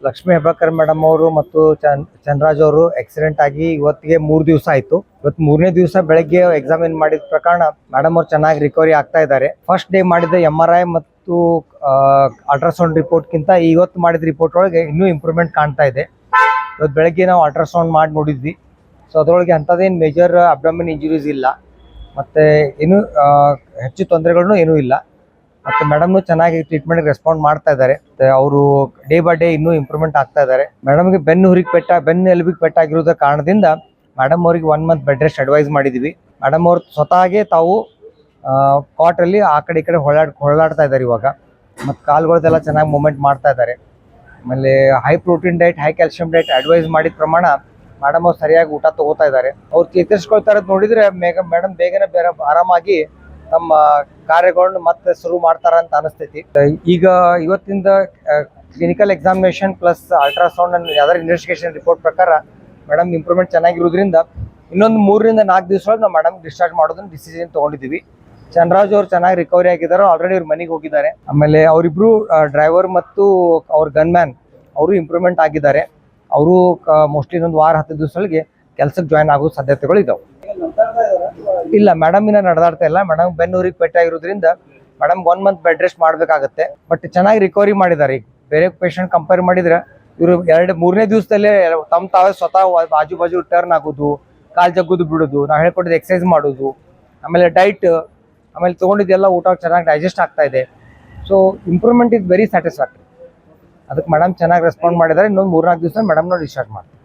Lakshmi Hebbalkar madam ಅವರು ಮತ್ತು ಚಂದ್ರರಾಜ್ ಅವರು ಆಕ್ಸಿಡೆಂಟ್ ಆಗಿ ಇವತ್ತಿಗೆ 3 ದಿವಸ ಆಯ್ತು. ಇವತ್ತು 3ನೇ ದಿವಸ ಬೆಳಗ್ಗೆ ಎಕ್ಸಾಮಿನ್ ಮಾಡಿದ ಪ್ರಕಾರ ಮೇಡಮ್ ಅವ್ರು ಚೆನ್ನಾಗಿ ರಿಕವರಿ ಆಗ್ತಾ ಇದ್ದಾರೆ. ಫಸ್ಟ್ ಡೇ ಮಾಡಿದ MRI ಮತ್ತು ಅಲ್ಟ್ರಾಸೌಂಡ್ ರಿಪೋರ್ಟ್ಗಿಂತ ಇವತ್ತು ಮಾಡಿದ ರಿಪೋರ್ಟ್ ಒಳಗೆ ಇನ್ನೂ ಇಂಪ್ರೂವ್ಮೆಂಟ್ ಕಾಣ್ತಾ ಇದೆ. ಇವತ್ತು ಬೆಳಗ್ಗೆ ನಾವು ಅಲ್ಟ್ರಾಸೌಂಡ್ ಮಾಡಿ ನೋಡಿದ್ವಿ. ಸೊ ಅದರೊಳಗೆ ಅಂಥದ್ದೇನು ಮೇಜರ್ ಅಬ್ಡಮಿನ್ ಇಂಜುರೀಸ್ ಇಲ್ಲ, ಮತ್ತು ಏನು ಹೆಚ್ಚು ತೊಂದರೆಗಳನ್ನೂ ಏನೂ ಇಲ್ಲ. ಮತ್ತು ಮೇಡಮ್ನು ಚೆನ್ನಾಗಿ ಟ್ರೀಟ್ಮೆಂಟ್ಗೆ ರೆಸ್ಪಾಂಡ್ ಮಾಡ್ತಾ ಇದ್ದಾರೆ. ಅವರು ಡೇ ಬೈ ಡೇ ಇನ್ನೂ ಇಂಪ್ರೂವ್ಮೆಂಟ್ ಆಗ್ತಾ ಇದ್ದಾರೆ. ಮೇಡಮ್ಗೆ ಬೆನ್ನು ಎಲುಬಿಗೆ ಪೆಟ್ಟಾಗಿರೋದ ಕಾರಣದಿಂದ ಮೇಡಮ್ ಅವರಿಗೆ 1 ಮಂತ್ ಬೆಡ್ ರೆಸ್ಟ್ ಅಡ್ವೈಸ್ ಮಾಡಿದ್ವಿ. ಮೇಡಮ್ ಅವ್ರು ಸ್ವತಃಗೆ ತಾವು ಕಾಟಲ್ಲಿ ಆ ಕಡೆ ಈ ಕಡೆ ಹೊಳಾಡ್ತಾ ಇದ್ದಾರೆ ಇವಾಗ. ಮತ್ತು ಕಾಲುಗಳದೆಲ್ಲ ಚೆನ್ನಾಗಿ ಮೂವ್ಮೆಂಟ್ ಮಾಡ್ತಾ ಇದ್ದಾರೆ. ಆಮೇಲೆ ಹೈ ಪ್ರೋಟೀನ್ ಡೈಟ್, ಹೈ ಕ್ಯಾಲ್ಸಿಯಂ ಡೈಟ್ ಅಡ್ವೈಸ್ ಮಾಡಿದ ಪ್ರಮಾಣ ಮೇಡಮ್ ಅವ್ರು ಸರಿಯಾಗಿ ಊಟ ತಗೋತಾ ಇದ್ದಾರೆ. ಅವ್ರು ಚೇತರಿಸ್ಕೊಳ್ತಾ ಇರೋದು ನೋಡಿದರೆ ಮೇಡಮ್ ಬೇಗನೆ ಆರಾಮಾಗಿ ತಮ್ಮ ಕಾರ್ಯಗಳನ್ನು ಮತ್ತೆ ಶುರು ಮಾಡ್ತಾರ ಅಂತ ಅನಿಸ್ತೈತಿ. ಈಗ ಇವತ್ತಿಂದ clinical examination plus ultrasound and ಯಾವ್ದಾರು ಇನ್ವೆಸ್ಟಿಗೇಷನ್ ರಿಪೋರ್ಟ್ ಪ್ರಕಾರ ಮೇಡಮ್ ಇಂಪ್ರೂವ್ಮೆಂಟ್ ಚೆನ್ನಾಗಿರೋದ್ರಿಂದ ಇನ್ನೊಂದು 3 ರಿಂದ 4 ದಿವಸ ನಾವು ಮೇಡಮ್ ಡಿಸ್ಚಾರ್ಜ್ ಮಾಡೋದನ್ನ ಡಿಸಿಷನ್ ತೊಗೊಂಡಿದ್ದೀವಿ. ಚಂದ್ರರಾಜ್ ಅವರು ಚೆನ್ನಾಗಿ ರಿಕವರಿ ಆಗಿದ್ದಾರೆ, ಆಲ್ರೆಡಿ ಅವ್ರ ಮನೆಗೆ ಹೋಗಿದ್ದಾರೆ. ಆಮೇಲೆ ಅವರಿಬ್ರು ಡ್ರೈವರ್ ಮತ್ತು ಅವ್ರ ಗನ್ಮ್ಯಾನ್ ಅವರು ಇಂಪ್ರೂವ್ಮೆಂಟ್ ಆಗಿದ್ದಾರೆ. ಅವರು ಮೋಸ್ಟ್ಲಿ ಇನ್ನೊಂದು ವಾರ 10 ದಿವಸಗಳಿಗೆ ಕೆಲಸಕ್ಕೆ ಜಾಯ್ನ್ ಆಗೋ ಸಾಧ್ಯತೆಗಳು ಇದಾವೆ. ಇಲ್ಲ, ಮೇಡಮ್ ಇನ್ನ ನಡೆದಾಡ್ತಾ ಇಲ್ಲ. ಮೇಡಮ್ ಬೆನ್ನೂರಿಗೆ ಪೆಟ್ಟಾಗಿರೋದ್ರಿಂದ ಮೇಡಮ್ 1 ಮಂತ್ ಬೆಡ್ ರೆಸ್ಟ್ ಮಾಡಬೇಕಾಗತ್ತೆ. ಬಟ್ ಚೆನ್ನಾಗಿ ರಿಕವರಿ ಮಾಡಿದ್ದಾರೆ. ಈಗ ಬೇರೆ ಪೇಷಂಟ್ ಕಂಪೇರ್ ಮಾಡಿದ್ರೆ ಇವರು 2-3ನೇ ದಿವಸದಲ್ಲೇ ತಾವೇ ಸ್ವತಃ ಆಜು ಬಾಜು ಟರ್ನ್ ಆಗೋದು, ಕಾಲು ಜಗ್ಗೋದು ಬಿಡೋದು, ನಾವು ಹೇಳ್ಕೊಟ್ಟಿದ್ದು ಎಕ್ಸರ್ಸೈಸ್ ಮಾಡೋದು, ಆಮೇಲೆ ಡೈಟ್, ಆಮೇಲೆ ತೊಗೊಂಡಿದ್ದೆಲ್ಲ ಊಟ ಚೆನ್ನಾಗಿ ಡೈಜೆಸ್ಟ್ ಆಗ್ತಾ ಇದೆ. So improvement is very satisfactory. ಅದಕ್ಕೆ ಮೇಡಮ್ ಚೆನ್ನಾಗಿ ರೆಸ್ಪಾಂಡ್ ಮಾಡಿದ್ದಾರೆ. ಇನ್ನೊಂದು 3-4 ದಿವಸ ಮೇಡಮ್ನ ಡಿಸ್ಚಾರ್ಜ್ ಮಾಡ್ತಾರೆ.